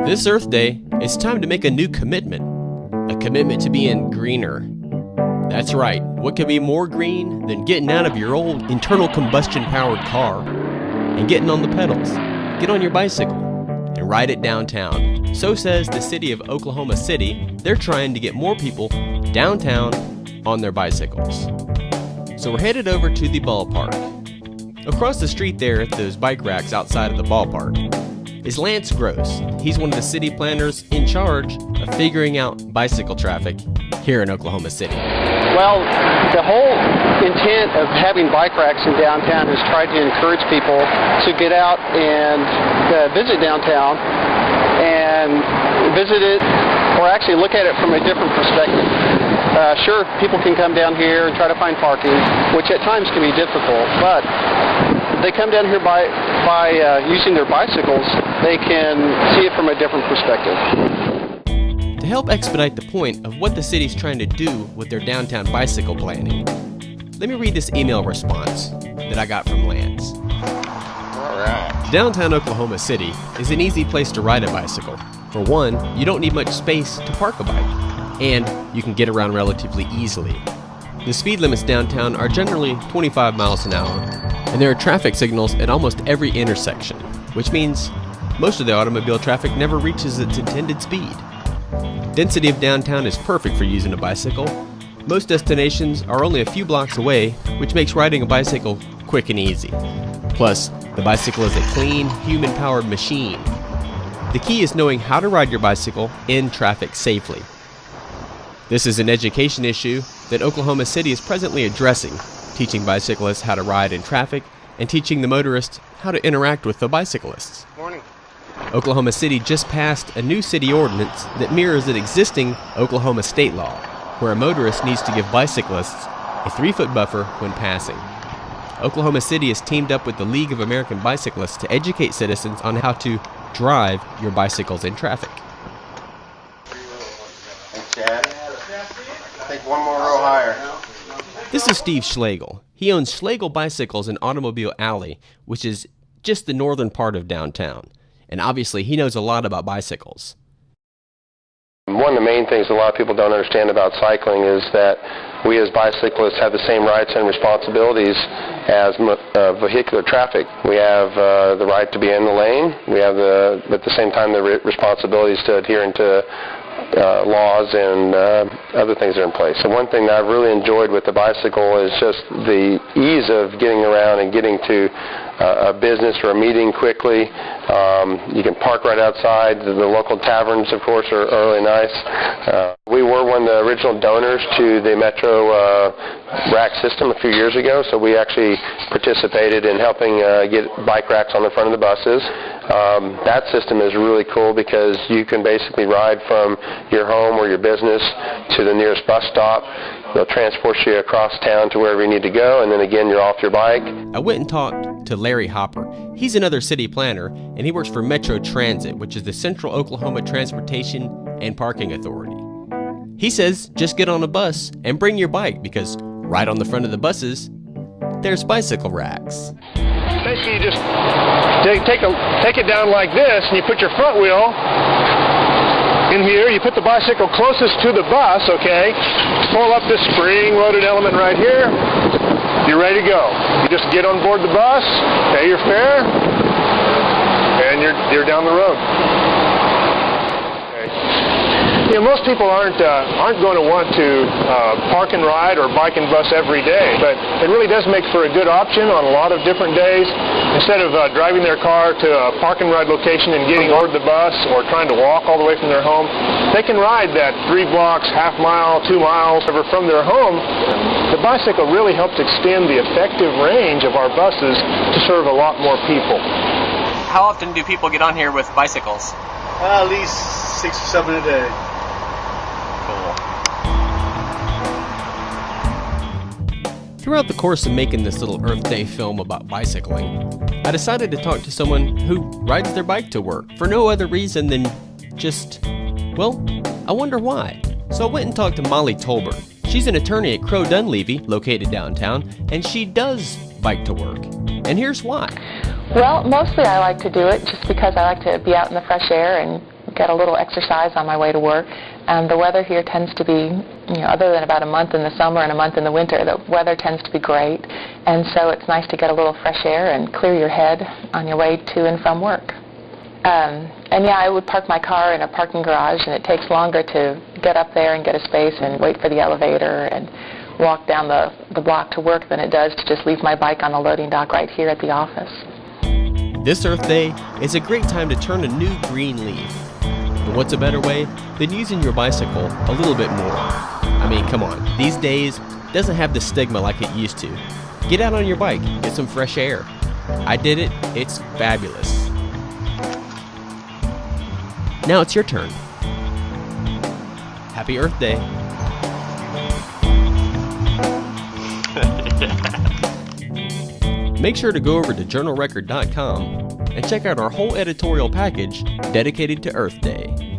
This Earth Day, it's time to make a new commitment. A commitment to being greener. That's right, what could be more green than getting out of your old internal combustion powered car and getting on the pedals? Get on your bicycle and ride it downtown. So says the city of Oklahoma City. They're trying to get more people downtown on their bicycles. So we're headed over to the ballpark. Across the street there at those bike racks outside of the ballpark is Lanc Gross. He's one of the city planners in charge of figuring out bicycle traffic here in Oklahoma City. Well, the whole intent of having bike racks in downtown is try to encourage people to get out and visit downtown and visit it, or actually look at it from a different perspective. Sure, people can come down here and try to find parking, which at times can be difficult, but if they come down here by using their bicycles, they can see it from a different perspective. To help expedite the point of what the city's trying to do with their downtown bicycle planning, let me read this email response that I got from Lance. Alright. Downtown Oklahoma City is an easy place to ride a bicycle. For one, you don't need much space to park a bike, and you can get around relatively easily. The speed limits downtown are generally 25 miles an hour, and there are traffic signals at almost every intersection, which means most of the automobile traffic never reaches its intended speed. Density of downtown is perfect for using a bicycle. Most destinations are only a few blocks away, which makes riding a bicycle quick and easy. Plus, the bicycle is a clean, human-powered machine. The key is knowing how to ride your bicycle in traffic safely. This is an education issue that Oklahoma City is presently addressing, teaching bicyclists how to ride in traffic and teaching the motorists how to interact with the bicyclists. Morning. Oklahoma City just passed a new city ordinance that mirrors an existing Oklahoma state law, where a motorist needs to give bicyclists a 3-foot buffer when passing. Oklahoma City has teamed up with the League of American Bicyclists to educate citizens on how to drive your bicycles in traffic. Thanks, Chad. Take one more row higher. This is Steve Schlegel. He owns Schlegel Bicycles in Automobile Alley, which is just the northern part of downtown. And obviously, he knows a lot about bicycles. One of the main things a lot of people don't understand about cycling is that we as bicyclists have the same rights and responsibilities as vehicular traffic. We have the right to be in the lane. We have at the same time, the responsibilities to adhering to laws and other things that are in place. So one thing that I've really enjoyed with the bicycle is just the ease of getting around and getting to a business or a meeting quickly. You can park right outside. The local taverns, of course, are really nice. We were one of the original donors to the Metro rack system a few years ago, so we actually participated in helping get bike racks on the front of the buses. That system is really cool because you can basically ride from your home or your business to the nearest bus stop. They'll transport you across town to wherever you need to go, and then again, you're off your bike. I went and talked to Larry Hopper. He's another city planner, and he works for Metro Transit, which is the Central Oklahoma Transportation and Parking Authority. He says just get on a bus and bring your bike because right on the front of the buses, there's bicycle racks. Basically, you just take it down like this, and you put your front wheel in here. You put the bicycle closest to the bus, okay? Pull up this spring-loaded element right here. You're ready to go. You just get on board the bus, pay your fare, and you're down the road. You know, most people aren't going to want to park and ride or bike and bus every day, but it really does make for a good option on a lot of different days. Instead of driving their car to a park and ride location and getting aboard the bus or trying to walk all the way from their home, they can ride that 3 blocks, half mile, 2 miles, whatever from their home. The bicycle really helps extend the effective range of our buses to serve a lot more people. How often do people get on here with bicycles? At least 6 or 7 a day. Throughout the course of making this little Earth Day film about bicycling, I decided to talk to someone who rides their bike to work for no other reason than just, well, I wonder why. So I went and talked to Molly Tolbert. She's an attorney at Crowe and Dunlevy, located downtown, and she does bike to work. And here's why. Well, mostly I like to do it just because I like to be out in the fresh air and get a little exercise on my way to work. The weather here tends to be, other than about a month in the summer and a month in the winter, the weather tends to be great. And so it's nice to get a little fresh air and clear your head on your way to and from work. And yeah, I would park my car in a parking garage, and it takes longer to get up there and get a space and wait for the elevator and walk down the block to work than it does to just leave my bike on the loading dock right here at the office. This Earth Day is a great time to turn a new green leaf. And what's a better way than using your bicycle a little bit more? I mean, come on, these days it doesn't have the stigma like it used to. Get out on your bike, get some fresh air. I did it, it's fabulous. Now it's your turn. Happy Earth Day. Make sure to go over to journalrecord.com and check out our whole editorial package dedicated to Earth Day.